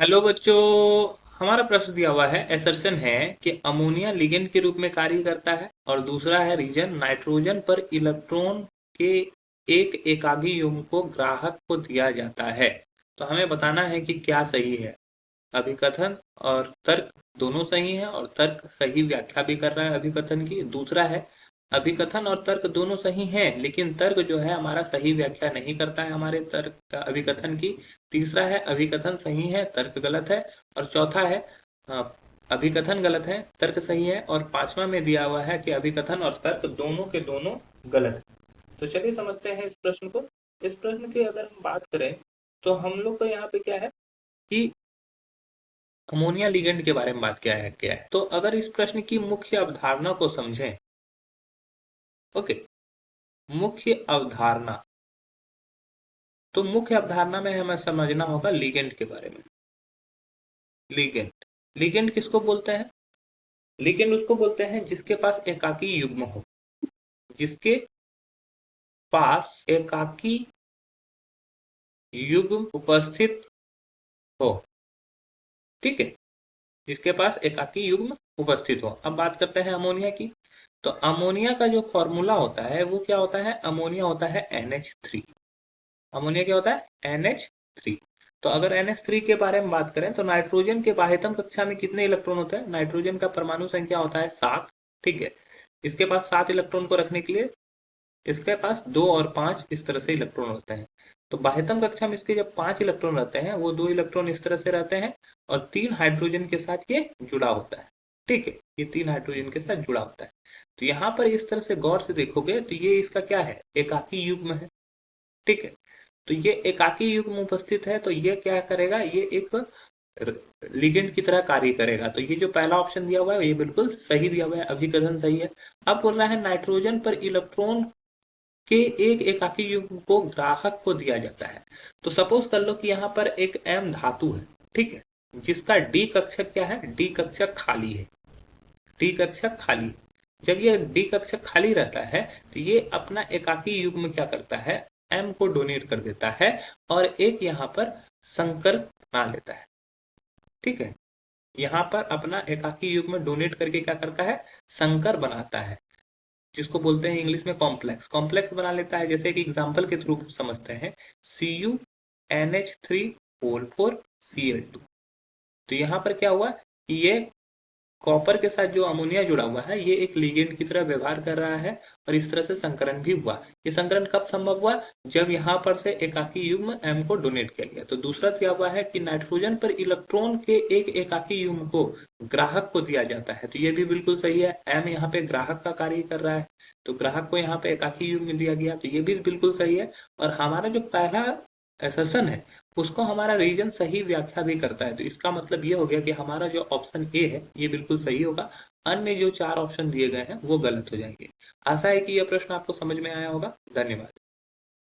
Hello बच्चों। हमारा प्रश्न दिया हुआ है, असर्शन है कि अमोनिया लिगेंड के रूप में कार्य करता है और दूसरा है रीजन नाइट्रोजन पर इलेक्ट्रॉन के एक एकाकी युग्म को ग्राहक को दिया जाता है। तो हमें बताना है कि क्या सही है। अभिकथन और तर्क दोनों सही हैं और तर्क सही व्याख्या भी कर रहा है अभिकथन की। दूसरा है अभिकथन और तर्क दोनों सही हैं लेकिन तर्क जो है हमारा सही व्याख्या नहीं करता है हमारे तर्क अभिकथन की। तीसरा है अभिकथन सही है तर्क गलत है। और चौथा है अ, अभिकथन गलत है तर्क सही है। और पांचवा में दिया हुआ है कि अभिकथन और तर्क दोनों के दोनों गलत है। तो चलिए समझते हैं इस प्रश्न को। इस प्रश्न की अगर हम बात करें तो हम लोग को यहाँ पे क्या है कि अमोनिया लिगेंड के बारे में बात क्या है। तो अगर इस प्रश्न की मुख्य अवधारणा को समझें। ओके। मुख्य अवधारणा। तो मुख्य अवधारणा में हमें समझना होगा लिगेंड के बारे में। लिगेंड। लिगेंड किसको बोलते हैं? लिगेंड उसको बोलते हैं जिसके पास एकाकी युग्म हो। जिसके पास एकाकी युग्म उपस्थित हो। ठीक है। जिसके पास एकाकी युग्म उपस्थित हो। अब बात करते हैं अमोनिया की। तो अमोनिया का जो फॉर्मूला होता है वो क्या होता है? अमोनिया होता है NH3। अमोनिया क्या होता है? NH3। तो अगर NH3 के बारे में बात करें तो नाइट्रोजन के बाह्यतम कक्षा में कितने इलेक्ट्रॉन होते हैं? नाइट्रोजन का परमाणु संख्या होता है 7। ठीक है। इसके पास 7 इलेक्ट्रॉन को रखने के लिए इसके पास 2 और 5 इस तरह से इलेक्ट्रॉन होते हैं। तो बाह्यतम कक्षा में इसके जब 5 इलेक्ट्रॉन रहते हैं वो 2 इलेक्ट्रॉन इस तरह से रहते हैं और 3 हाइड्रोजन के साथ ये जुड़ा होता है। ठीक है। ये 3 हाइड्रोजन के साथ जुड़ा होता है। तो यहाँ पर इस तरह से गौर से देखोगे तो ये इसका क्या है? एकाकी युग्म है। ठीक है। तो ये एकाकी युग्म उपस्थित है तो ये क्या करेगा? ये एक लिगेंड की तरह कार्य करेगा। तो ये जो पहला ऑप्शन दिया हुआ है ये बिल्कुल सही दिया हुआ है, अभिकथन सही है। अब बोल रहा है नाइट्रोजन पर इलेक्ट्रॉन के एक एकाकी युग्म को ग्राहक को दिया जाता है। तो सपोज कर लो कि यहाँ पर एक एम धातु है। ठीक है। जिसका डी कक्षक क्या है? डी कक्षक खाली है। डी कक्षक खाली। जब ये डी कक्षक खाली रहता है तो ये अपना एकाकी युग्म क्या करता है? एम को डोनेट कर देता है और एक यहाँ पर संकर बना लेता है। ठीक है। यहाँ पर अपना एकाकी युग्म डोनेट करके क्या करता है? संकर बनाता है। जिसको बोलते हैं इंग्लिश में कॉम्प्लेक्स। कॉम्प्लेक्स बना लेता है। जैसे कि एग्जाम्पल के थ्रू समझते हैं। CuNH3O4Cl2। तो यहाँ पर क्या हुआ कि ये कॉपर के साथ जो अमोनिया जुड़ा हुआ है ये एक लिगेंड की तरह व्यवहार कर रहा है और इस तरह से संकरण भी हुआ। ये संकरण कब संभव हुआ? जब यहाँ पर से एकाकी युग्म एम को डोनेट किया गया। तो दूसरा दिया हुआ है कि नाइट्रोजन पर इलेक्ट्रॉन के एक एकाकी युग्म को ग्राहक को दिया जाता है। तो ये भी बिल्कुल सही है। एम यहाँ पे ग्राहक का कार्य कर रहा है तो ग्राहक को यहाँ पे एकाकी युग्म दिया गया। तो ये भी बिल्कुल सही है। और हमारा जो पहला एसर्शन है उसको हमारा रीजन सही व्याख्या भी करता है। तो इसका मतलब ये हो गया कि हमारा जो ऑप्शन ए है ये बिल्कुल सही होगा। अन्य जो 4 ऑप्शन दिए गए हैं वो गलत हो जाएंगे। आशा है कि यह प्रश्न आपको समझ में आया होगा। धन्यवाद।